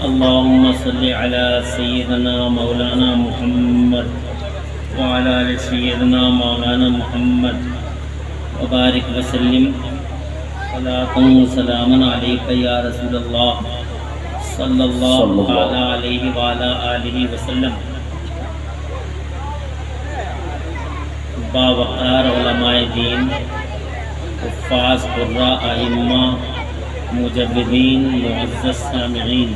اللهم صل على سيدنا مولانا محمد وعلى آل سيدنا مولانا محمد وبارك وسلم صلاة وسلاما عليك يا رسول الله صلى الله عليه وعلى آله وسلم. باوقار علماء دین، حفاظ قراء ائمہ، مجودین، معزز سامعین،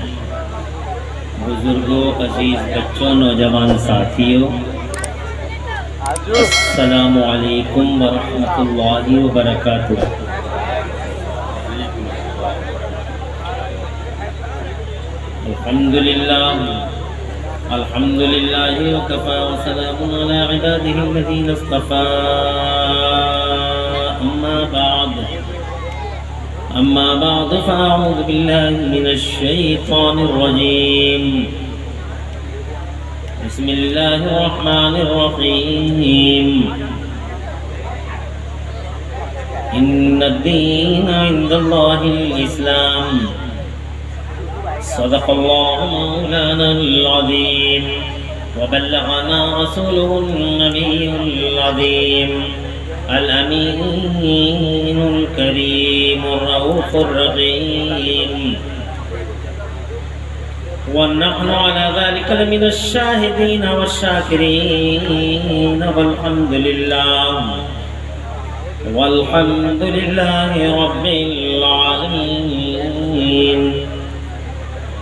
بزرگوں، عزیز بچوں، نوجوان ساتھیوں، السلام علیکم ورحمۃ اللہ وبرکاتہ. الحمدللہ وکفى وسلام علی عباده الذین اصطفى. أما بعد فأعوذ بالله من الشيطان الرجيم. بسم الله الرحمن الرحيم. إن الدين عند الله الإسلام. صدق الله مولانا العظيم وبلغنا رسوله النبي العظيم الأمين الكريم الرؤوف الرحيم، ونحن على ذلك لمن الشاهدين والشاكرين. والحمد لله رب العالمين.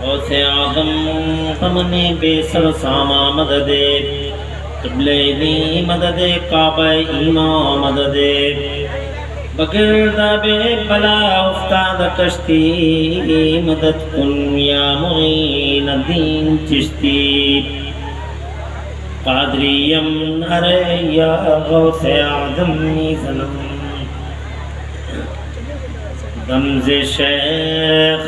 غوث اعظم فمن بے سر ساما مدد، قبلِ دی مدد، کعبہ ایمان مدد، بگرداب بلا افتاد کشتی، مدد کن یا معین الدین چشتی. قادریم ارے یا غوث اعظم سنم، رمز شیخ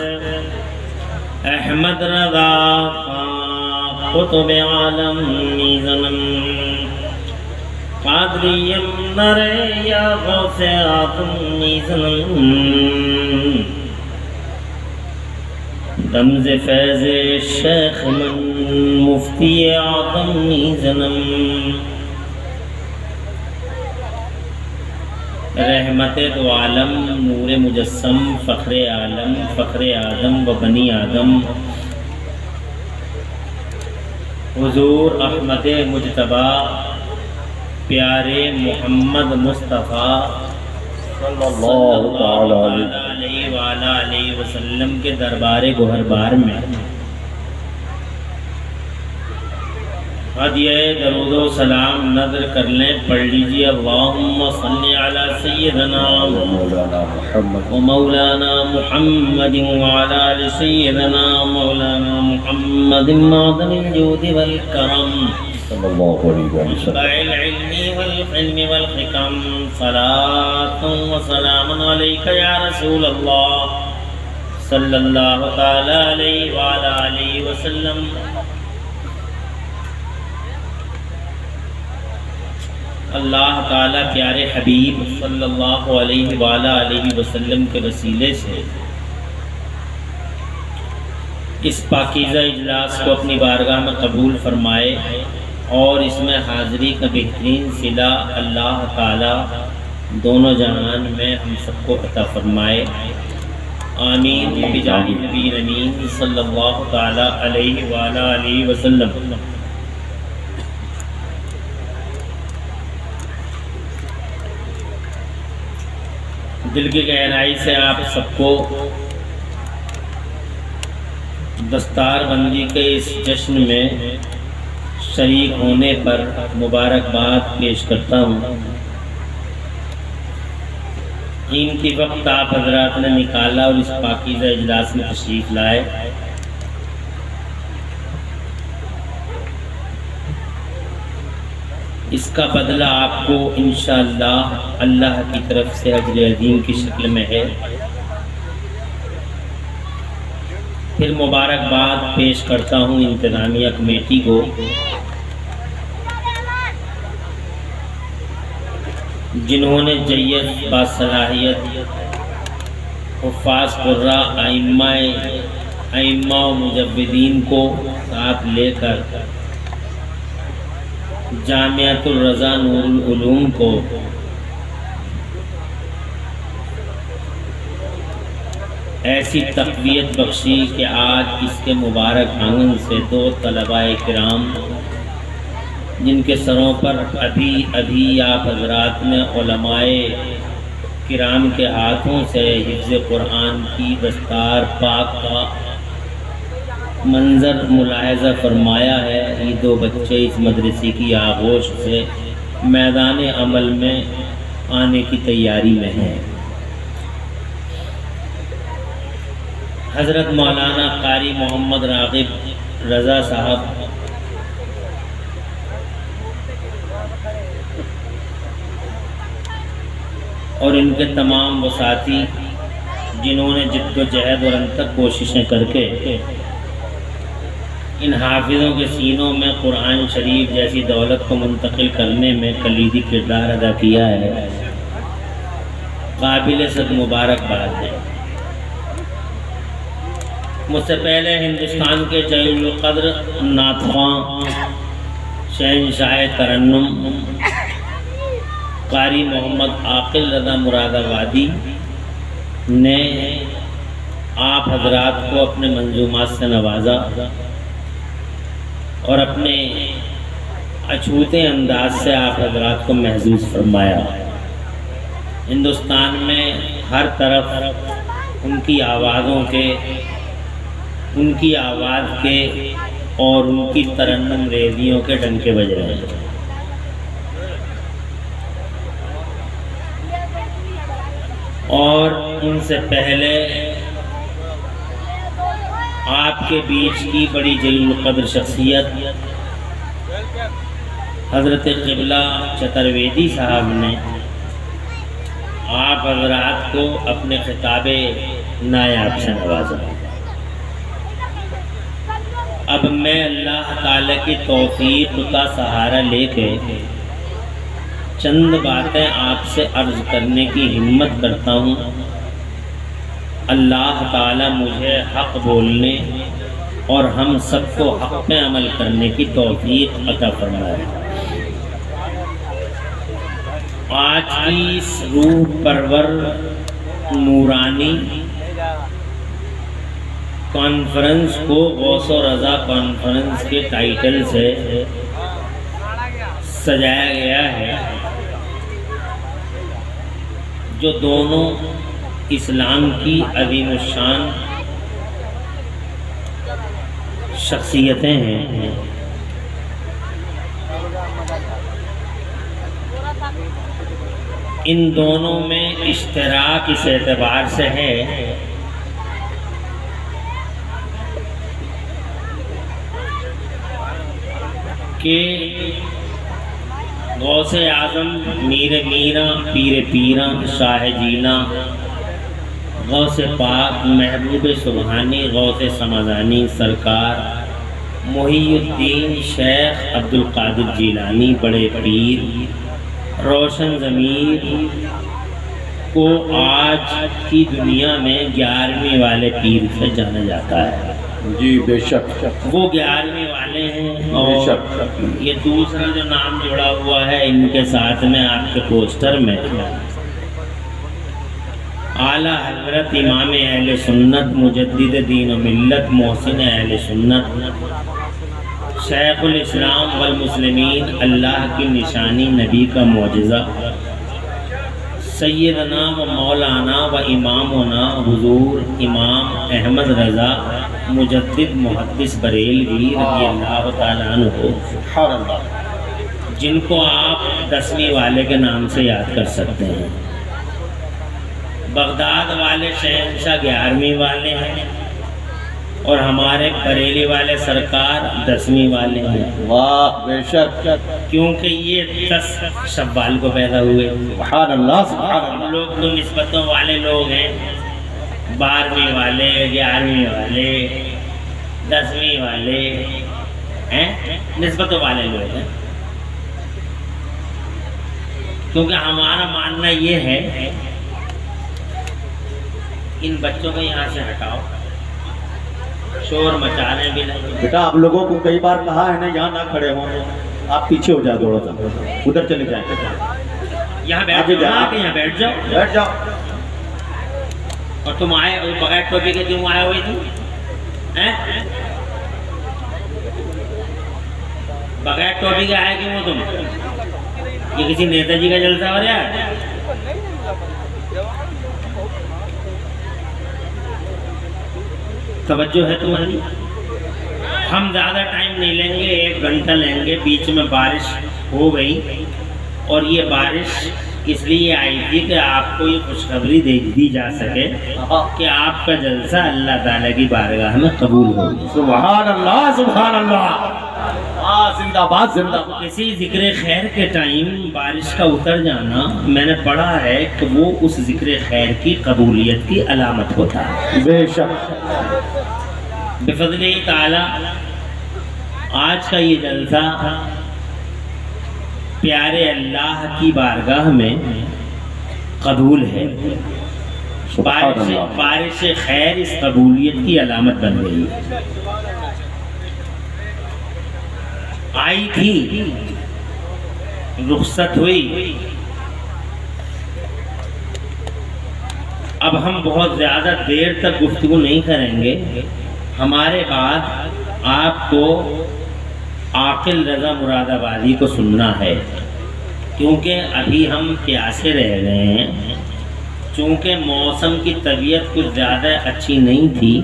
احمد رضا قطب عالم زنم. قادریم نرے یا غوث اعظم زنم، رمز فیض شیخ من مفتی اعظم زنم. رحمت دو عالم، نور مجسم، فخر عالم، فخر آدم و بنی آدم، حضور احمد مجتبیٰ، پیارے محمد مصطفیٰ صلی اللہ علیہ وآلہ وسلم کے دربار گوہربار میں ہدیہ درود و سلام نظر کر لیں. پڑھ لیجیے اللہم صلی علی سیدنا و مولانا محمد وعلی آل سیدنا مولانا محمد معدن الجود والکرم منبع العلم والحلم والحکم. صلاة و سلام علیک یا رسول اللہ صلی اللہ تعالی علیہ وآلہ علیہ وسلم. اللہ تعالیٰ پیارے حبیب صلی اللہ علیہ وآلہ علیہ وسلم کے وسیلے سے اس پاکیزہ اجلاس کو اپنی بارگاہ میں قبول فرمائے اور اس میں حاضری کا بہترین صلہ اللہ تعالیٰ دونوں جہان میں ہم سب کو عطا فرمائے. آمین بجاہ نبی امین صلی اللہ تعالیٰ علیہ وآلہ علیہ وسلم. دل کی گہرائی سے آپ سب کو دستار بندی کے اس جشن میں شریک ہونے پر مبارکباد پیش کرتا ہوں. قیمتی وقت آپ حضرات نے نکالا اور اس پاکیزہ اجلاس میں تشریف لائے. اس کا بدلہ آپ کو انشاءاللہ اللہ کی طرف سے اجر عظیم کی شکل میں ہے. پھر مبارکباد پیش کرتا ہوں انتظامیہ کمیٹی کو جنہوں نے جیت باصلاحیت حفاظ قراء ائمہ ائمہ و مجددین کو ساتھ لے کر جامعۃ الرضا نور العلوم کو ایسی تقویت بخشی کہ آج اس کے مبارک آنگن سے دو طلباء کرام جن کے سروں پر ابھی آپ حضرات نے علماء کرام کے ہاتھوں سے حفظ قرآن کی دستار پاک کا منظر ملاحظہ فرمایا ہے، یہ دو بچے اس مدرسے کی آغوش سے میدان عمل میں آنے کی تیاری میں ہیں۔ حضرت مولانا قاری محمد راغب رضا صاحب اور ان کے تمام وہ ساتھی جنہوں نے جد و جہد اور انتھک کوششیں کر کے ان حافظوں کے سینوں میں قرآن شریف جیسی دولت کو منتقل کرنے میں کلیدی کردار ادا کیا ہے، قابل صد مبارکباد ہے۔ مجھ سے پہلے ہندوستان کے جلیل القدر نعت خواں شہنشاہ ترنم قاری محمد عاقل رضا مراد آبادی نے آپ حضرات کو اپنے منظومات سے نوازا اور اپنے اچھوتے انداز سے آپ حضرات کو محظوظ فرمایا۔ ہندوستان میں ہر طرف ان کی آوازوں کے، ان کی آواز کے اور ان کی ترنم ریزیوں کے ڈنکے بج رہے ہیں۔ اور ان سے پہلے آپ کے بیچ کی بڑی جلیل القدر شخصیت حضرت قبلہ چترویدی صاحب نے آپ حضرات کو اپنے خطاب نایاب سے نوازا۔ اب میں اللہ تعالیٰ کی توفیق کا سہارا لے کے چند باتیں آپ سے عرض کرنے کی ہمت کرتا ہوں۔ اللہ تعالیٰ مجھے حق بولنے اور ہم سب کو حق پہ عمل کرنے کی توفیق عطا فرمائے۔ آج کی اس روح پرور نورانی کانفرنس کو غوث و رضا کانفرنس کے ٹائٹل سے سجایا گیا ہے، جو دونوں اسلام کی عظیم الشان شخصیتیں ہیں۔ ان دونوں میں اشتراک اس اعتبار سے ہے کہ غوث اعظم میر میراں پیر پیراں شاہ جینا غوث پاک محبوب سبحانی غوث سمدانی سرکار محی الدین شیخ عبد القادر جیلانی بڑے پیر روشن ضمیر کو آج کی دنیا میں 11ویں والے پیر سے جانا جاتا ہے۔ جی بے شک وہ 11ویں والے ہیں، اور یہ دوسرا جو نام جڑا ہوا ہے ان کے ساتھ میں آپ کے پوسٹر میں اعلیٰ حضرت امام اہل سنت مجدد دین و ملت محسن اہل سنت شیخ الاسلام والمسلمین اللہ کی نشانی نبی کا معجزہ سیدنا و مولانا و امامنا حضور امام احمد رضا مجدد محدث بریلوی رضی اللہ تعالیٰ عنہ، جن کو آپ 10ویں والے کے نام سے یاد کر سکتے ہیں۔ بغداد والے شہنشاہ 11ویں والے ہیں اور ہمارے بریلی والے سرکار 10ویں والے ہیں۔ واہ بے شک، کیونکہ یہ 10 شوال کو پیدا ہوئے۔ سبحان اللہ سبحان ہم اللہ۔ لوگ تو نسبتوں والے لوگ ہیں، 12ویں والے 11ویں والے 10ویں والے ہیں، نسبتوں والے لوگ ہیں۔ کیونکہ ہمارا ماننا یہ ہے ان بچوں کو یہاں سے ہٹاؤ شور مچانے بھی لگے. بیٹا آپ لوگوں کو کئی بار کہا ہے نا یہاں نہ کھڑے ہوں, آپ پیچھے ہو جائیں تھوڑا سا, ادھر چلے جائیں. یہاں بیٹھ جاؤ, یہاں بیٹھ جاؤ, بیٹھ جاؤ. اور تم آئے بغیر ٹوپی کے کیوں آئے ہوئے تم؟ بغیر ٹوپی کے آئے کیوں ہو تم؟ یہ کسی نیتا جی کا جلسہ ہو رہا ہے؟ توجہ ہے تمہاری؟ ہم زیادہ ٹائم نہیں لیں گے, 1 گھنٹہ لیں گے. بیچ میں بارش ہو گئی, اور یہ بارش اس لیے آئی تھی کہ آپ کو یہ خوشخبری دی جا سکے کہ آپ کا جلسہ اللہ تعالیٰ کی بارگاہ میں قبول ہو گیا. سبحان اللہ, سبحان اللہ, زندہ باد, زندہ باد. کسی ذکر خیر کے ٹائم بارش کا اتر جانا میں نے پڑھا ہے کہ وہ اس ذکر خیر کی قبولیت کی علامت ہوتا ہے. بے شک. بفضل تعالی آج کا یہ جلسہ پیارے اللہ کی بارگاہ میں قبول ہے. بارش خیر اس قبولیت کی علامت بن گئی. آئی تھی, رخصت ہوئی. اب ہم بہت زیادہ دیر تک گفتگو نہیں کریں گے. ہمارے بعد آپ کو عاقل رضا مراد آبادی کو سننا ہے, کیونکہ ابھی ہم پیاسے رہ گئے ہیں. چونکہ موسم کی طبیعت کچھ زیادہ اچھی نہیں تھی,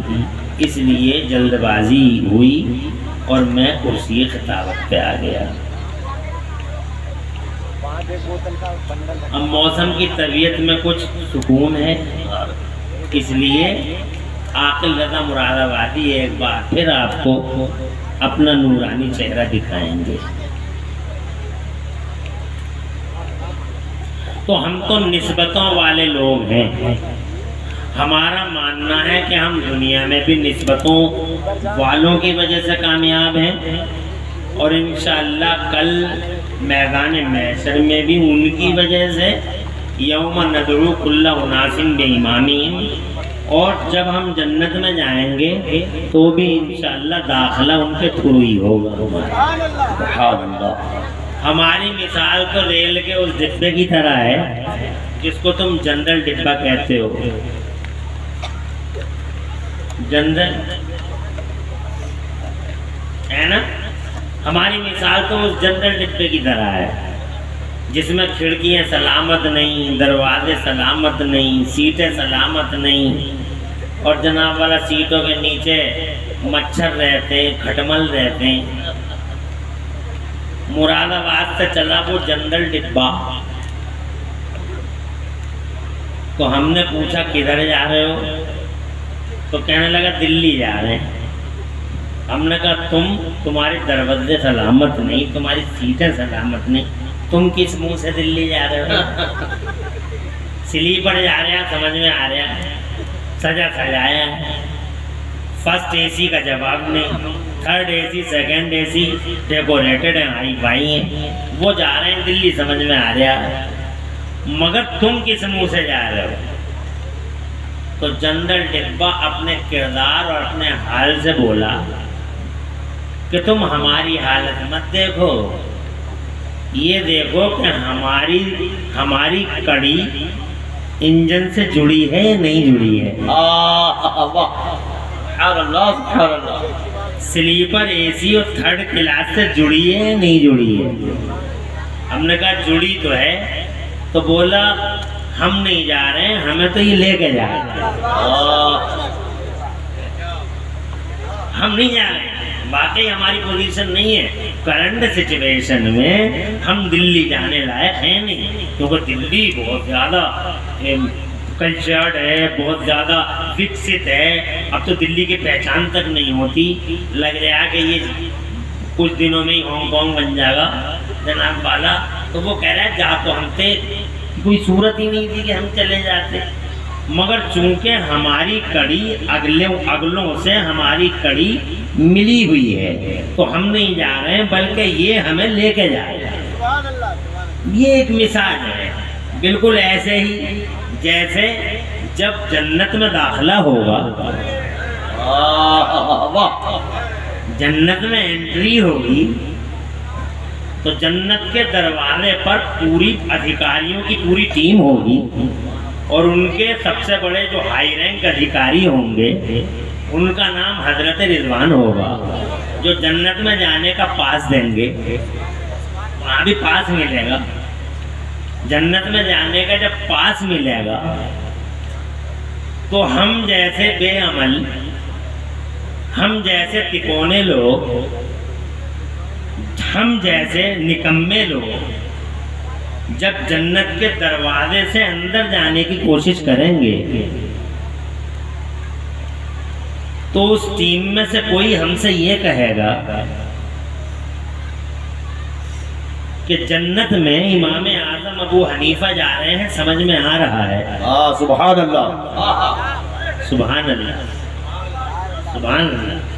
اس لیے جلد بازی ہوئی اور میں کرسی خطابت پہ آ گیا. اب موسم کی طبیعت میں کچھ سکون ہے, اس لیے عاقل رضا مراد آبادی ایک بار پھر آپ کو اپنا نورانی چہرہ دکھائیں گے. تو ہم تو نسبتوں والے لوگ ہیں. ہمارا ماننا ہے کہ ہم دنیا میں بھی نسبتوں والوں کی وجہ سے کامیاب ہیں, اور انشاءاللہ کل میدان محشر میں بھی ان کی وجہ سے. یوم ندعو کل اناس بامامہم, اور جب ہم جنت میں جائیں گے تو بھی انشاءاللہ داخلہ ان کے تھرو ہی ہوگا. سبحان اللہ. ہماری مثال تو ریل کے اس ڈبے کی طرح ہے جس کو تم جنرل ڈبہ کہتے ہو. جنرل ہے نا, ہماری مثال تو اس جنرل ڈبے کی طرح ہے جس میں کھڑکیاں سلامت نہیں, دروازے سلامت نہیں, سیٹیں سلامت نہیں, اور جناب والا سیٹوں کے نیچے مچھر رہتے, کھٹمل رہتے. مراد آباد سے چلا وہ جنرل ڈبہ, تو ہم نے پوچھا کدھر جا رہے ہو؟ تو کہنے لگا دلی جا رہے ہیں. ہم نے کہا تمہارے دروازے سلامت نہیں, تمہاری سیٹیں سلامت نہیں, تم کس منہ سے دلی جا رہے ہو؟ سلیپر جا رہے ہیں, سمجھ میں آ رہا ہے, سجایا ہے. فرسٹ اے سی کا جواب نہیں, third A C, second A C, decorated ہیں, ہائی فائی ہیں, وہ جا رہے ہیں دلی, سمجھ میں آ رہا ہے. مگر تم کس منہ سے جا رہے ہو؟ تو جنرل ڈبہ اپنے کردار اور اپنے حال سے بولا کہ تم ہماری حالت مت دیکھو, یہ دیکھو کہ ہماری کڑی انجن سے جڑی ہے یا نہیں جڑی ہے. سلیپر اے سی اور تھرڈ کلاس سے جڑی ہے یا نہیں جڑی ہے؟ ہم نے کہا جڑی تو ہے. تو بولا ہم نہیں جا رہے ہیں, ہمیں تو یہ لے کے جا رہے ہیں. ہم نہیں جا رہے ہیں, واقعی ہماری پوزیشن نہیں ہے. کرنٹ سچویشن میں ہم دلی جانے لائق ہیں نہیں, کیونکہ دلی بہت زیادہ کلچرڈ ہے, بہت زیادہ وکست ہے. اب تو دلی کی پہچان تک نہیں ہوتی. لگ رہا ہے کہ یہ کچھ دنوں میں ہی ہانگ کانگ بن جائے گا جناب والا. تو وہ کہہ رہا ہے جا تو ہم تھے, کوئی صورت ہی نہیں تھی کہ ہم چلے جاتے. مگر چونکہ ہماری کڑی اگلوں سے ہماری کڑی ملی ہوئی ہے تو ہم نہیں جا رہے ہیں, بلکہ یہ ہمیں لے کے جا رہے ہیں. یہ ایک مثال ہے, بالکل ایسے ہی جیسے جب جنت میں داخلہ ہوگا واہ جنت میں انٹری ہوگی تو جنت کے دروازے پر پوری ادھیکاریوں کی پوری ٹیم ہوگی اور ان کے سب سے بڑے جو ہائی رینک ادھیکاری ہوں گے ان کا نام حضرت رضوان ہوگا، جو جنت میں جانے کا پاس دیں گے۔ وہاں بھی پاس ملے گا، جنت میں جانے کا جب پاس ملے گا تو ہم جیسے بے عمل، ہم جیسے تکونے لوگ، ہم جیسے نکمے لوگ جب جنت کے دروازے سے اندر جانے کی کوشش کریں گے تو اس ٹیم میں سے کوئی ہم سے یہ کہے گا کہ جنت میں امام اعظم ابو حنیفہ جا رہے ہیں، سمجھ میں آ رہا ہے؟ سبحان اللہ، سبحان اللہ، سبحان اللہ۔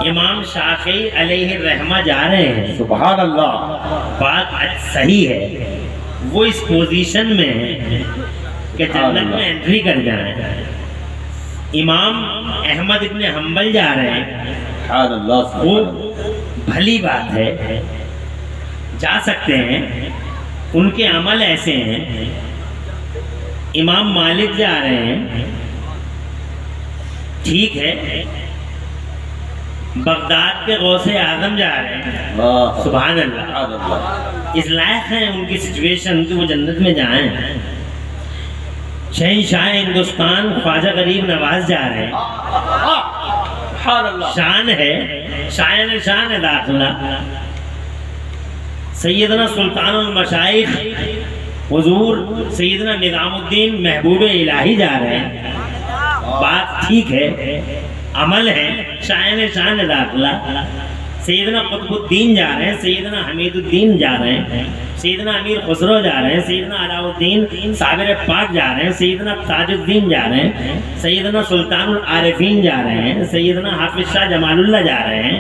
امام شافعی علیہ الرحمہ جا رہے ہیں، سبحان اللہ، بات صحیح ہے، وہ اس پوزیشن میں ہے کہ جنت میں انٹری کر جائیں۔ امام احمد ابن حنبل جا رہے ہیں، سبحان اللہ، وہ بھلی بات ہے، جا سکتے ہیں، ان کے عمل ایسے ہیں۔ امام مالک جا رہے ہیں، ٹھیک ہے۔ بغداد کے غوث اعظم جا رہے ہیں، سبحان اللہ، اس لائق ہیں ان کی سچویشن کہ وہ جنت میں جائیں۔ شہنشاہ ہندوستان خواجہ غریب نواز جا رہے ہیں، شان ہے، شان ہے داخلہ۔ سیدنا سلطان المشائخ حضور سیدنا نظام الدین محبوب الہی جا رہے ہیں، بات ٹھیک ہے، عمل ہے، شان داخلہ۔ سیدنا قطب الدین جا رہے ہیں، سیدنا حمید الدین جا رہے ہیں، سیدنا امیر خسرو جا رہے ہیں، سیدنا علاء الدین صابر پاک جا رہے ہیں، سیدنا تاج الدین جا رہے ہیں، سیدنا سلطان العارفین جا رہے ہیں، سیدنا حافظ شاہ جمال اللہ جا رہے ہیں،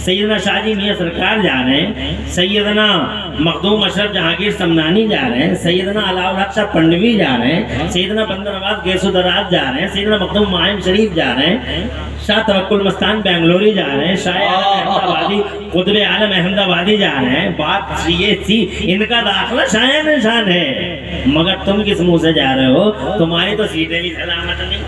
سیدنا شاہ جی میاں سرکار جا رہے ہیں، سیدنا مخدوم اشرف جہانگیر سمنانی جا رہے ہیں، سیدنا علاء الحق شاہ پنڈوی جا رہے ہیں، سیدنا بندر نواز گیسو دراز جا رہے ہیں، سیدنا مخدوم معین شریف جا رہے ہیں، شاہ توکل مستان بنگلوری جا رہے ہیں، شاہ عالم احمد آبادی قطب عالم احمد آبادی جا رہے ہیں۔ بات یہ تھی، ان کا داخلہ شان ہے، مگر تم کس منہ سے جا رہے ہو؟ تمہاری تو سیٹیں بھی سلامت نہیں،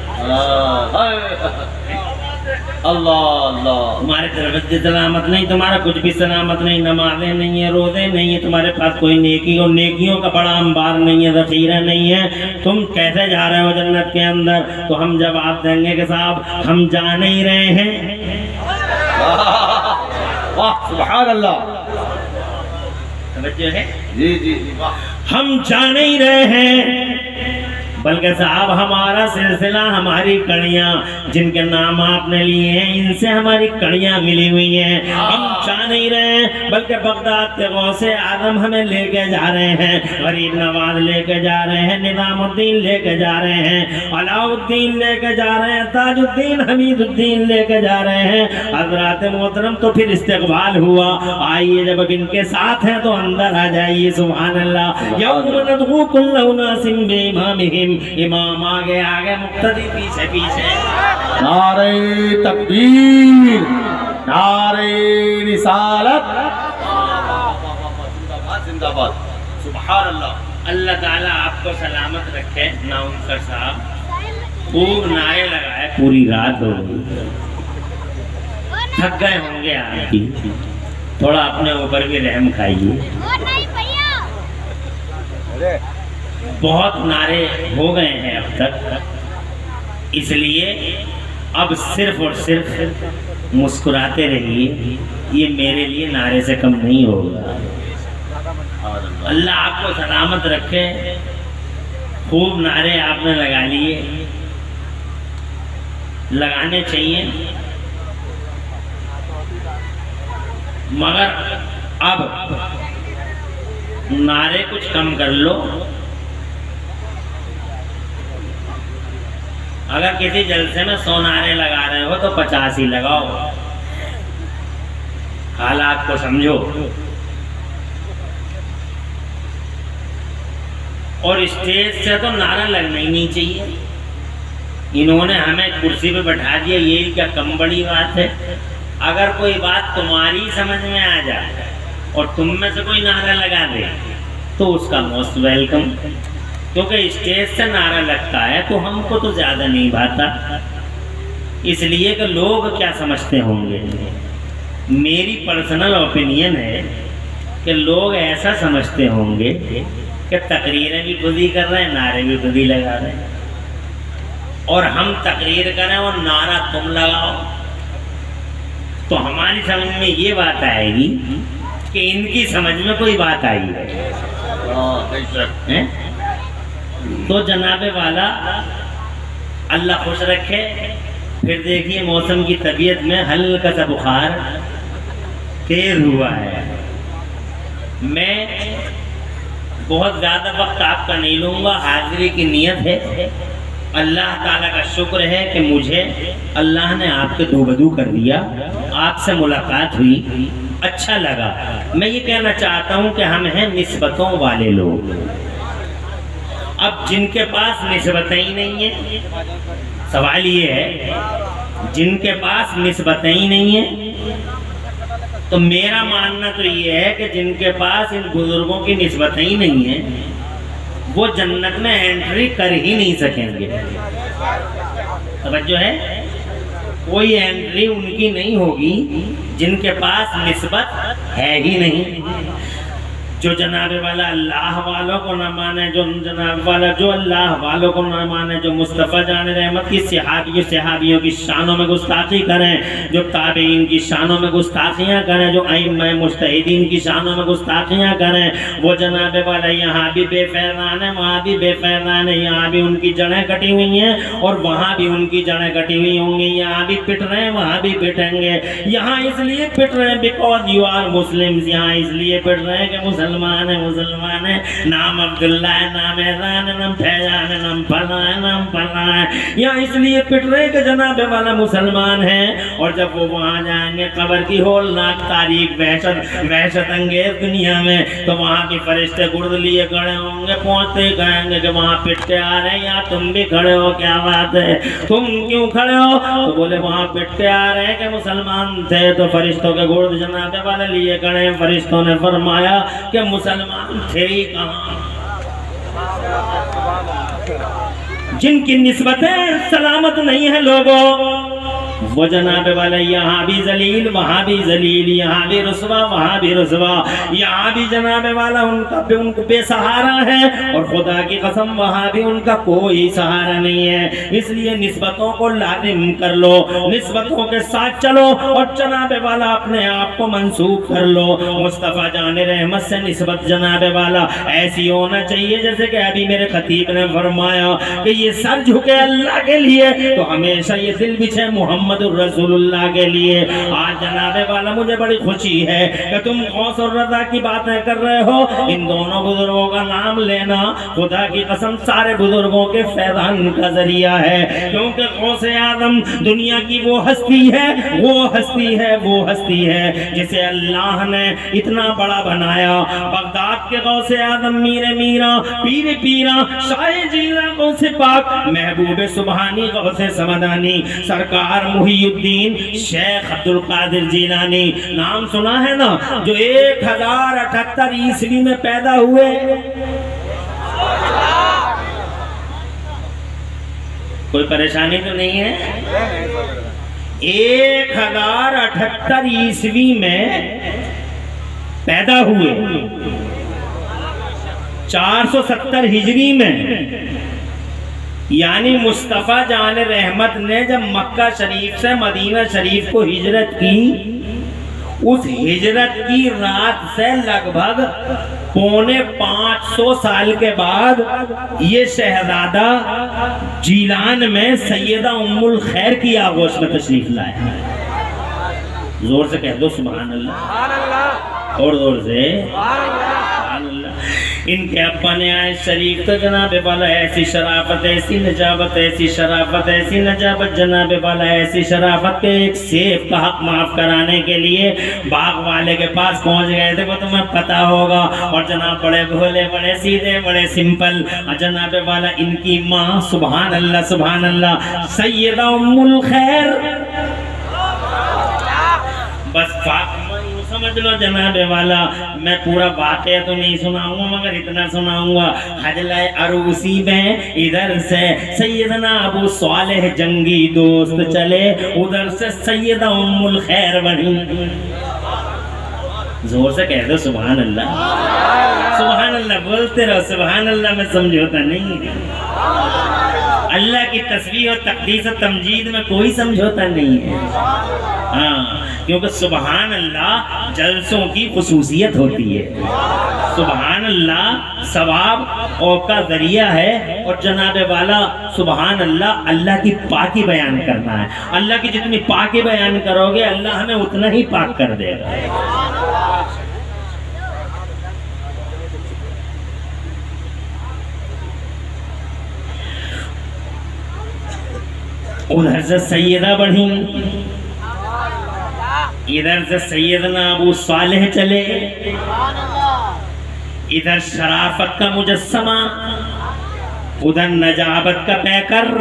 اللہ اللہ، تمہارے طرف سلامت نہیں، تمہارا کچھ بھی سلامت نہیں، نمازیں نہیں ہیں، روزے نہیں ہیں، تمہارے پاس کوئی نیکی اور نیکیوں کا بڑا انبار نہیں ہے، ذخیرہ نہیں ہے، تم کیسے جا رہے ہو جنت کے اندر؟ تو ہم جواب دیں گے کہ صاحب ہم جا نہیں رہے ہیں، سبحان اللہ، توجہ ہے، جی جی جی، ہم جا نہیں رہے ہیں، بلکہ صاحب ہمارا سلسلہ، ہماری کڑیاں جن کے نام آپ نے لیے ہیں، ان سے ہماری کڑیاں ملی ہوئی ہیں۔ ہم جا نہیں رہے ہیں، بلکہ بغداد کے غوث اعظم ہمیں لے کے جا رہے ہیں، غریب نواز لے کے جا رہے ہیں، نظام الدین لے کے جا رہے ہیں، علاء الدین لے کے جا رہے ہیں، تاج الدین حمید الدین لے کے جا رہے ہیں۔ حضرات محترم، تو پھر استقبال ہوا، آئیے جب اب ان کے ساتھ ہیں تو اندر آ جائیے، سبحان اللہ۔ یوم ندعو کل اناس بامامہم، امام آگے آگے، مقتدی پیچھے پیچھے۔ نعرہ تکبیر، نعرہ رسالت، زندہ باد، سبحان اللہ۔ اللہ تعالیٰ آپ کو سلامت رکھے۔ ناؤنسر صاحب خوب نعرے لگائے، پوری رات ہو گئی، تھک گئے ہوں گے آپ کی، تھوڑا اپنے اوپر بھی رحم کھائیے۔ بہت نعرے ہو گئے ہیں اب تک، اس لیے اب صرف اور صرف مسکراتے رہیے، یہ میرے لیے نعرے سے کم نہیں ہوگا۔ اللہ آپ کو سلامت رکھے۔ خوب نعرے آپ نے لگا لیے، لگانے چاہیے، مگر اب نعرے کچھ کم کر لو۔ اگر کسی جلسے میں 100 نعرے لگا رہے ہو تو 50 ہی لگاؤ، حالات کو سمجھو۔ اور اسٹیج سے تو نعرہ لگنا ہی نہیں چاہیے، انہوں نے ہمیں کرسی پہ بٹھا دیا، یہ کیا کم بڑی بات ہے؟ اگر کوئی بات تمہاری سمجھ میں آ جائے اور تم میں سے کوئی نعرہ لگا دے تو اس کا موسٹ ویلکم، کیونکہ اسٹیج سے نعرہ لگتا ہے تو ہم کو تو زیادہ نہیں بھاتا، اس لیے کہ لوگ کیا سمجھتے ہوں گے۔ میری پرسنل اوپینین ہے کہ لوگ ایسا سمجھتے ہوں گے کہ تقریریں بھی خود ہی کر رہے ہیں، نعرے بھی خود ہی لگا رہے ہیں، اور ہم تقریر کریں اور نعرہ تم لگاؤ، تو ہماری سمجھ میں یہ بات آئے گی کہ ان کی سمجھ میں کوئی بات آئی ہے۔ تو جناب والا اللہ خوش رکھے۔ پھر دیکھیے موسم کی طبیعت میں ہلکا سا بخار تیز ہوا ہے۔ میں بہت زیادہ وقت آپ کا نہیں لوں گا، حاضری کی نیت ہے۔ اللہ تعالیٰ کا شکر ہے کہ مجھے اللہ نے آپ کے دو بدو کر دیا، آپ سے ملاقات ہوئی، اچھا لگا۔ میں یہ کہنا چاہتا ہوں کہ ہم ہیں نسبتوں والے لوگ۔ اب جن کے پاس نسبتیں ہی نہیں ہیں، سوال یہ ہے جن کے پاس نسبتیں ہی نہیں ہیں، تو میرا ماننا تو یہ ہے کہ جن کے پاس ان بزرگوں کی نسبتیں ہی نہیں ہیں وہ جنت میں انٹری کر ہی نہیں سکیں گے۔ توجہ ہے، کوئی انٹری ان کی نہیں ہوگی جن کے پاس نسبت ہے ہی نہیں۔ جو جناب والا اللہ والوں کو نہ مانے، جو جناب والا جو اللہ والوں کو نہ مانے، جو مصطفیٰ جان رحمت کی صحابیوں کی شانوں میں گستاخی کریں، جو تابعین کی شانوں میں گستاخیاں کریں، جو ائمہ مجتہدین کی شانوں میں گستاخیاں کریں، وہ جناب والا یہاں بھی بے فیضان ہے، وہاں بھی بے فیضان ہے، یہاں بھی ان کی جڑیں کٹی ہوئی ہیں اور وہاں بھی ان کی جڑیں کٹی ہوئی ہوں گی، یہاں بھی پٹ رہے ہیں وہاں بھی پٹیں گے۔ یہاں اس لیے پٹ رہے ہیں بیکاز یو آر مسلمز، یہاں اس لیے پٹ رہے ہیں کہ مسلمان ہے، نام عبداللہ ہے، نام احسان ہے، نام فیضان ہے، نام فلاں ہے، نام فلاں ہے۔ یہاں اس لیے پٹ رہے کہ جناب والا مسلمان ہے، اور جب وہ وہاں جائیں گے قبر کی ہولناک تاریخ وحشت انگیز دنیا میں، تو وہاں بھی فرشتے گرد لیے کھڑے ہوں گے، پہنچتے کہیں گے کہ وہاں پٹتے آ رہے ہیں، یہاں تم بھی کھڑے ہو، کیا بات ہے، تم کیوں کھڑے ہو؟ تو بولے وہاں پٹتے آ رہے ہیں کہ مسلمان تھے، تو فرشتوں کے گرد جناب والا لیے کھڑے ہیں۔ فرشتوں نے فرمایا کہ مسلمان تھے ہی کہاں؟ جن کی نسبتیں سلامت نہیں ہیں لوگوں، وہ جناب والا یہاں بھی ذلیل وہاں بھی ذلیل، یہاں بھی رسوا وہاں بھی رسوا، یہاں بھی جناب والا ان کو بے سہارا ہے، اور خدا کی قسم وہاں بھی ان کا کوئی سہارا نہیں ہے۔ اس لیے نسبتوں کو لازم کر لو، نسبتوں کے ساتھ چلو، اور جناب والا اپنے آپ کو منسوب کر لو۔ مصطفیٰ جان رحمت سے نسبت جناب والا ایسی ہونا چاہیے جیسے کہ ابھی میرے خطیب نے فرمایا کہ یہ سر جھکے اللہ کے لیے تو ہمیشہ یہ دل بچھے محمد رسول اللہ کے لیے۔ آج جناب والا مجھے بڑی خوشی ہے کہ تم غوث اور رضا کی باتیں کر رہے ہو، ان دونوں بزرگوں کا نام لینا خدا کی قسم سارے بزرگوں کے فیضان کا ذریعہ ہے، کیونکہ غوث اعظم دنیا کی وہ ہستی ہے جسے اللہ نے اتنا بڑا بنایا۔ بغداد کے غوث اعظم میر میرا پیر پیرا شاہ جیلا غوث پاک محبوب سبحانی غوث سمدانی سرکار محی الدین شیخ عبد القادر جیلانی، نام سنا ہے نا، جو 1078 عیسوی میں پیدا ہوئے۔ کوئی پریشانی تو نہیں ہے؟ 1078 عیسوی میں پیدا ہوئے، 470 ہجری میں، یعنی مصطفیٰ جان رحمت نے جب مکہ شریف سے مدینہ شریف کو ہجرت کی، اس ہجرت کی رات سے لگ بھگ 450 سال کے بعد یہ شہزادہ جیلان میں سیدہ ام الخیر کی آغوش میں تشریف لائے۔ زور سے کہہ دو سبحان اللہ، اور زور سے سبحان اللہ۔ ان کے ابا نے آئے شریف تو جناب والا ایسی شرافت ایسی نجابت ایسی شرافت ایسی نجابت جناب والا ایسی شرافت کے ایک سیب کا حق معاف کرانے کے لیے باغ والے کے پاس پہنچ گئے تھے، وہ تمہیں پتا ہوگا، اور جناب بڑے بھولے بڑے سیدھے بڑے سمپل جناب والا ان کی ماں سبحان اللہ سیدہ ام الخیر، بس سمجھ لو جناب والا، میں پورا واقعہ تو نہیں سناؤں گا مگر اتنا سناؤں گا، حجلہ عروسی میں ادھر سے سیدنا ابو صالح جنگی دوست چلے، ادھر سے سیدہ ام الخیر بنی، زور سے کہہ دو سبحان اللہ بولتے رہو سبحان اللہ، میں سمجھوتا نہیں، اللہ کی تسبیح و تقدیس و تمجید میں کوئی سمجھوتا نہیں ہے، ہاں، کیونکہ سبحان اللہ جلسوں کی خصوصیت ہوتی ہے، سبحان اللہ ثواب اور کا ذریعہ ہے، اور جناب والا سبحان اللہ کی پاکی بیان کرنا ہے، اللہ کی جتنی پاکی بیان کرو گے اللہ ہمیں اتنا ہی پاک کر دے گا۔ ادھر سے سیدہ بڑھی، ادھر سے سیدنا ابو صالح چلے، ادھر شرافت کا مجسمہ، ادھر نجابت کا پیکر،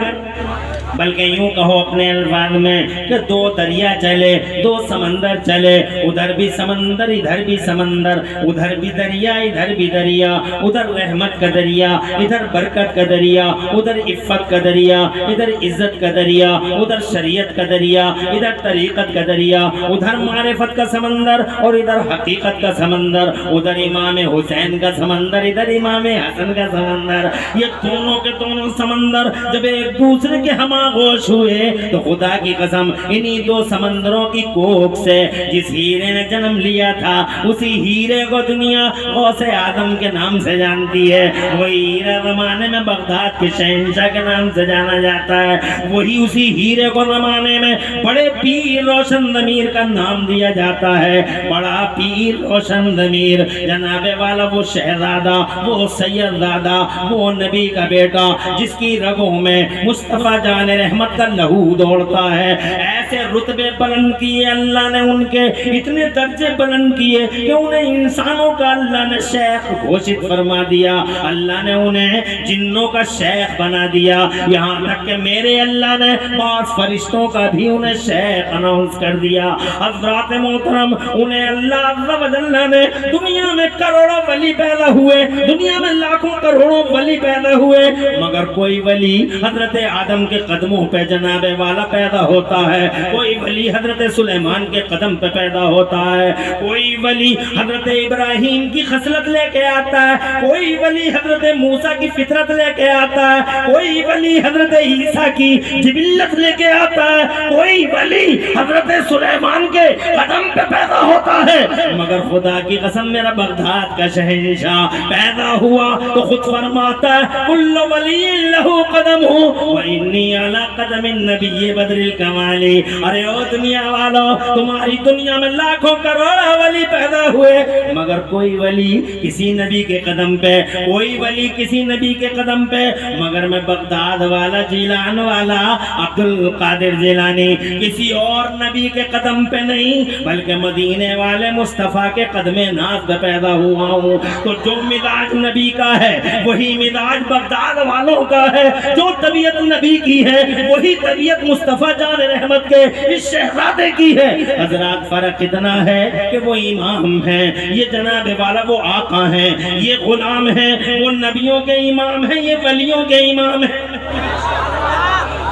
بلکہ یوں کہو اپنے الفاظ میں کہ دو دریا چلے، دو سمندر چلے، ادھر بھی سمندر ادھر بھی سمندر، ادھر بھی دریا ادھر بھی دریا، ادھر رحمت کا دریا ادھر برکت کا دریا، ادھر عفت کا دریا ادھر عزت کا دریا، ادھر شریعت کا دریا ادھر طریقت کا دریا، ادھر معرفت کا سمندر اور ادھر حقیقت کا سمندر، ادھر امام حسین کا سمندر ادھر امام حسن کا سمندر، یہ دونوں کے دونوں سمندر جب ایک دوسرے کے ہم گوش ہوئے تو خدا کی قسم انہی دو سمندروں کی کوکھ سے جس ہیرے نے جنم لیا تھا اسی ہیرے کو دنیا غوث آدم کے نام سے جانتی ہے، وہی ہیرا زمانے میں بغداد کے شہنشاہ کے نام سے جانا جاتا ہے، وہی اسی ہیرے کو زمانے میں بڑے پیر روشن ضمیر کا نام دیا جاتا ہے، بڑا پیر روشن ضمیر جناب والا وہ شہزادہ وہ سیدزادہ وہ نبی کا بیٹا جس کی رگوں میں مصطفیٰ جان رحمت کا لہو دوڑتا ہے، ایسے رتبے بلند کیے اللہ نے، ان کے اتنے درجے بلند کیے کہ انہیں انسانوں کا اللہ نے شیخ گھوشت فرما دیا، اللہ نے انہیں جنوں کا شیخ بنا دیا، یہاں تک کہ میرے اللہ نے بعض فرشتوں کا بھی انہیں شیخ اناؤنس کر دیا۔ حضرات محترم، انہیں اللہ عز و جل نے دنیا میں کروڑوں ولی پیدا ہوئے، دنیا میں لاکھوں کروڑوں ولی پیدا ہوئے، مگر کوئی ولی حضرت آدم کے قدموں پہ جناب والا پیدا ہوتا ہے، کوئی ولی حضرت سلیمان کے قدم پہ پیدا ہوتا ہے، کوئی ولی حضرت ابراہیم کی خصلت لے کے آتا ہے، کوئی ولی حضرت موسیٰ کی فطرت لے کے آتا ہے، کوئی ولی حضرت عیسیٰ کی جبلت لے کے آتا ہے، کوئی ولی حضرت سلیمان کے قدم پہ پیدا ہوتا ہے، مگر خدا کی قسم میرا بغداد کا شہنشاہ پیدا ہوا تو خود فرماتا ہے کل ولی لہو قدم ہوں وَإِنِّي عَلَىٰ قَدَمِ النَّبِيِّ بَدْرِ الْكَمَالِ۔ ارے او دنیا والوں، تمہاری دنیا میں لاکھوں کروڑوں ولی پیدا ہوئے، مگر کوئی ولی کسی نبی کے قدم پہ، کوئی ولی کسی نبی کے قدم پہ، مگر میں بغداد والا جیلان والا عبد القادر جیلانی کسی اور نبی کے قدم پہ نہیں بلکہ مدینے والے مصطفیٰ کے قدم ناز پہ پیدا ہوا ہوں۔ تو جو مزاج نبی کا ہے وہی مزاج بغداد والوں کا ہے، جو طبیعت نبی کی ہے وہی طبیعت مصطفیٰ جان رحمت کے اس شہزادے کی ہے۔ حضرات فرق اتنا ہے کہ وہ امام ہیں، یہ جناب والا وہ آقا ہیں، یہ غلام ہیں، وہ نبیوں کے امام ہیں، یہ ولیوں کے امام ہیں۔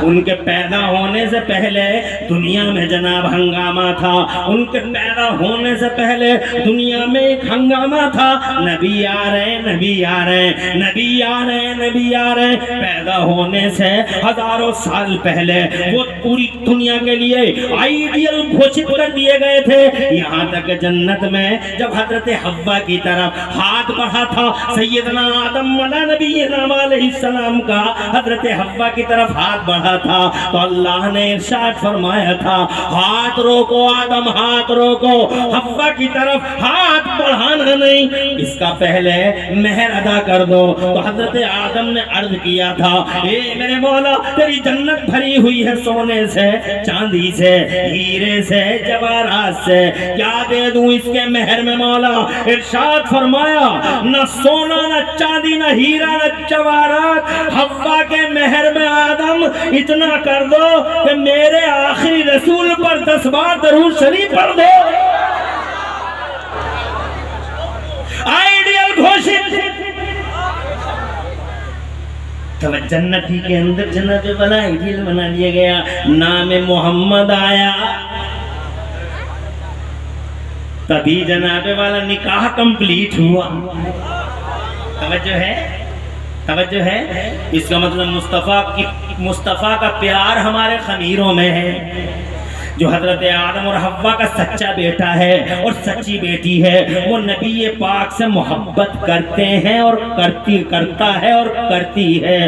ان کے پیدا ہونے سے پہلے دنیا میں جناب ہنگامہ تھا، ان کے پیدا ہونے سے پہلے دنیا میں ایک ہنگامہ تھا، نبی آ رہے نبی آ رہے نبی آ رہے نبی آ رہے۔ پیدا ہونے سے ہزاروں سال پہلے وہ پوری دنیا کے لیے آئیڈیل گھوشت کر دیے گئے تھے، یہاں تک جنت میں جب حضرت حوا کی طرف ہاتھ بڑھا تھا سیدنا آدم علیہ نبینا علیہ السلام کا، حضرت حوا کی طرف ہاتھ بڑھا والا تھا تو اللہ نے ارشاد فرمایا تھا ہاتھ روکو آدم ہاتھ روکو، حوا کی طرف ہاتھ بڑھانا نہیں، اس کا پہلے مہر ادا کر دو۔ تو حضرت آدم نے عرض کیا تھا اے میرے مولا تیری جنت بھری ہوئی ہے سونے سے، چاندی سے، ہیرے سے، جواہرات سے، کیا دے دوں اس کے مہر میں مولا؟ ارشاد فرمایا نہ سونا نہ چاندی نہ ہیرا نہ جواہرات، حوا کے مہر میں آدم اتنا کر دو کہ میرے آخری رسول پر 10 بار درود شریف پڑھ دو۔ آئیڈیل گھوشت جنت ہی کے اندر جنت والا آئیڈیل بنا لیا گیا، نام محمد آیا تبھی جناب والا نکاح کمپلیٹ ہوا۔ توجہ ہے، اس کا مطلب مصطفیٰ کا پیار ہمارے خمیروں میں ہے۔ جو حضرت آدم اور حوا کا سچا بیٹا ہے اور سچی بیٹی ہے، وہ نبی پاک سے محبت کرتے ہیں اور کرتا ہے اور کرتی ہے۔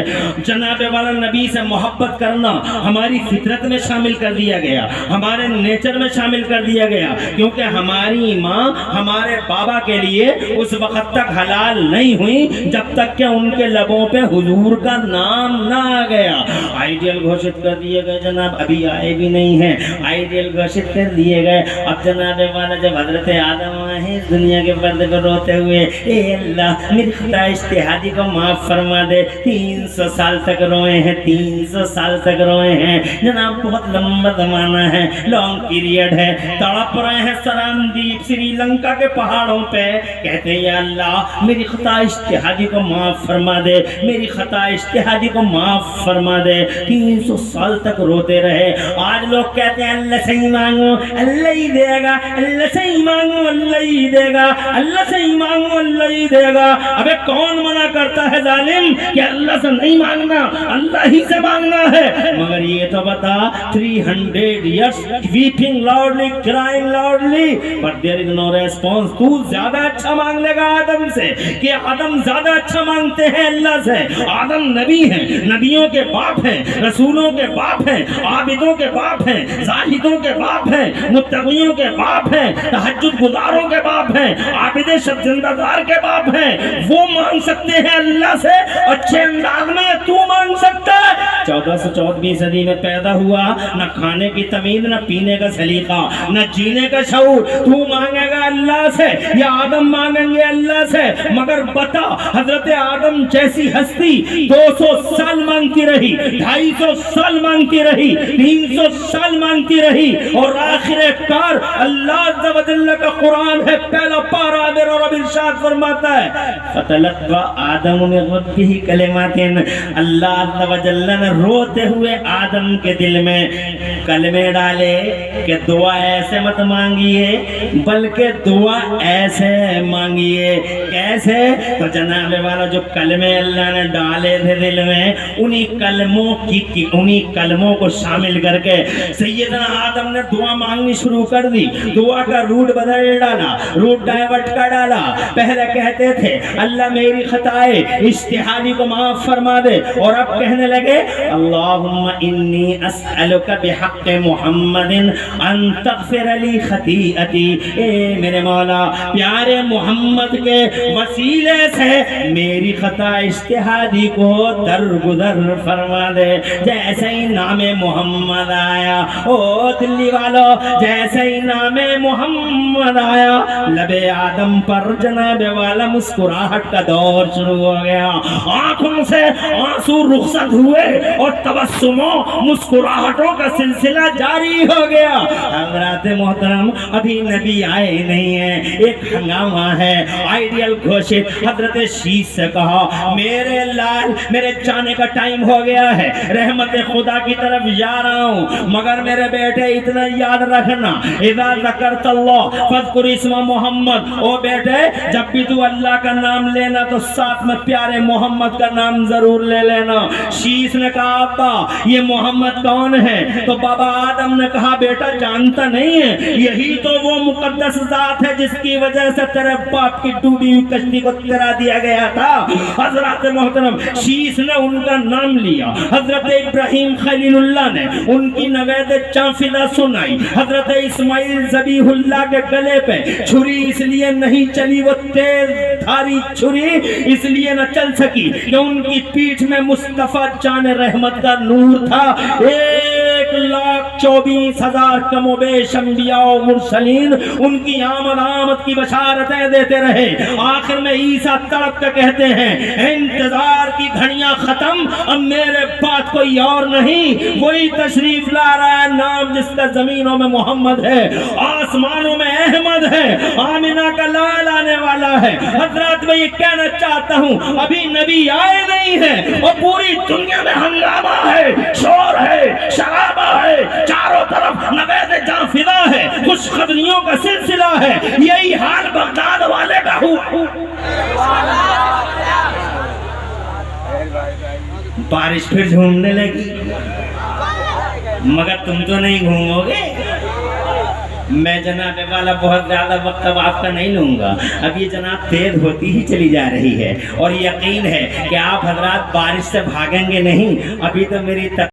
جناب والا نبی سے محبت کرنا ہماری فطرت میں شامل کر دیا گیا، ہمارے نیچر میں شامل کر دیا گیا، کیونکہ ہماری ماں ہمارے بابا کے لیے اس وقت تک حلال نہیں ہوئی جب تک کہ ان کے لبوں پہ حضور کا نام نہ آ گیا۔ آئیڈیل گھوشت کر دیے گئے جناب، ابھی آئے بھی نہیں ہیں، آئیڈیل گھوشت کر دیے گئے۔ اب جناب والا جب حضرت آدم آئے اس دنیا کے پردے پر روتے ہوئے اے اللہ میری خطا اجتہادی کو معاف فرما دے، 300 سال تک روئے ہیں، 300 سال تک روئے ہیں جناب، بہت لمبا زمانہ ہے، لانگ پیریڈ ہے، تڑپ رہے ہیں سراندیپ سری لنکا کے پہاڑوں پہ، کہتے ہیں یا اللہ میری خطا اجتہادی کو معاف فرما دے، میری خطا اجتہادی کو معاف فرما دے۔ 300 سال تک روتے رہے۔ آج لوگ کہتے ہیں اللہ سے ہی مانگو اللہ ہی دے گا، اللہ سے ہی مانگو اللہ ہی دے گا، اللہ سے ہی مانگو اللہ ہی دے گا۔ ابے کون منع کرتا ہے ظالم کہ اللہ سے نہیں مانگنا، اللہ ہی سے مانگنا ہے؟ مگر یہ تو بتا 300 years weeping loudly crying loudly but there is no response۔ تو زیادہ اچھا مانگ لے گا آدم سے کہ آدم زیادہ اچھا مانگتے ہیں اللہ سے؟ آدم نبی ہیں، نبیوں کے باپ ہیں، رسولوں کے باپ ہیں، عابدوں کے باپ ہیں، زاہدوں کے باپ ہیں، متقیوں کے باپ ہیں، تہجد گزاروں کے باپ ہیں، عابد شب زندہ دار کے باپ ہیں۔ وہ مانگ سکتے ہیں اللہ سے اچھے انداز میں، تو مانگ سکتا ہے؟ 1414ویں صدی میں پیدا ہوا، نہ کھانے کی تمیز، نہ پینے کا سلیقہ، نہ جینے کا شعور، تو مانگے گا اللہ سے یا آدم مانگیں گے اللہ سے؟ مگر بتا حضرت آدم جیسی ہستی 200 سال مانگتی رہی، 250 سال مانگتی رہی، 300 سال مانگتی رہی، اور آخر کار اللہ عز و جل کا قرآن ہے پہلا پارا میرا رب ارشاد فرماتا ہے فَتَلَقَّى آدَمُ مِن رَبِّهِ كَلِمَاتٍ۔ اللہ عز و جل نے روتے ہوئے آدم کے دل میں کلمے ڈالے کہ دعا ایسے مت مانگیے بلکہ دعا ایسے مانگیے۔ کیسے؟ تو جناب والا جو کلمے اللہ نے ڈالے تھے دل میں، انہی کلموں کو شامل کر کے سیدنا آدم نے دعا مانگنی شروع کر دی۔ دعا کا روٹ بدل ڈالا، روٹ ڈائیورٹ کر ڈالا۔ پہلے کہتے تھے اللہ میری خطائے اجتہادی کو معاف فرما دے، اور اب کہنے لگے اللہم انی اسألک بحق محمد ان تغفر لی خطیئتی۔ اے میرے مولا پیارے محمد کے وسیلے سے میری خطا اجتہادی کو درگزر فرما دے۔ جیسے ہی نام محمد آیا، او دلی والو، جیسے ہی نام محمد آیا لب آدم پر جناب والا مسکراہٹ کا دور شروع ہو گیا۔ آنکھوں سے آنسو رخصت ہوئے اور تبسموں مسکراہٹوں کا سلسلہ جاری ہو گیا۔ حضرات محترم ابھی نبی آئے نہیں ہیں، ایک ہنگامہ ہے۔ آئیڈیل گھوشت حضرت شیش سے کہا میرے لال میرے جانے کا ٹائم ہو گیا ہے، رحمت خدا کی طرف جا رہا ہوں، مگر میرے بیٹے بیٹے اتنا یاد رکھنا، اذا ذکرت اللہ فاذکر اسم محمد، او بیٹے جب بھی تو اللہ کا نام لینا تو ساتھ میں پیارے محمد کا نام ضرور لے لینا۔ شیش نے کہا ابا یہ محمد کون ہے؟ تو بابا آدم نے کہا بیٹا جانتا نہیں ہے، یہی تو وہ مقدس ذات ہے جس کی وجہ سے تیرے باپ کی ڈوبی ہوئی کشتی کو تیرا دیا گیا تھا۔ حضرت محترم شیش نے ان کا نام لیا، حضرت ابراہیم خلیل اللہ نے ان کی نوید چانفلہ سنائی، حضرت اسماعیل ذبیح اللہ کے گلے پہ چھری اس لیے نہیں چلی، وہ تیز دھاری چھری اس لیے نہ چل سکی کہ ان کی پیٹھ میں مصطفیٰ جان رحمت کا نور تھا۔ 1,24,000 کم و بیش انبیاء و مرسلین ان کی آمد کی بشارتیں دیتے رہے۔ آخر میں عیسیٰ تڑپ کے کہتے ہیں انتظار کی گھڑیاں ختم، اب میرے بعد کوئی اور نہیں، وہی تشریف لا رہا ہے نام جس کا زمینوں میں محمد ہے، آسمانوں میں احمد ہے، آمنہ کا لال آنے والا ہے۔ حضرات میں یہ کہنا چاہتا ہوں ابھی نبی آئے نہیں ہیں اور پوری دنیا میں ہنگامہ ہے، شور ہے، شرابہ ہے، چاروں طرف نوید جاں فضا ہے، خوشخبریوں کا سلسلہ ہے، یہی حال بغداد والے کا ہوا۔ بارش پھر جھومنے لگی، مگر تم تو نہیں گھومو گے۔ میں جناب والا بہت زیادہ وقت اب آپ کا نہیں لوں گا، اب یہ جناب تیز ہوتی ہی چلی جا رہی ہے اور یقین ہے کہ آپ حضرات بارش سے بھاگیں گے نہیں، ابھی تو میری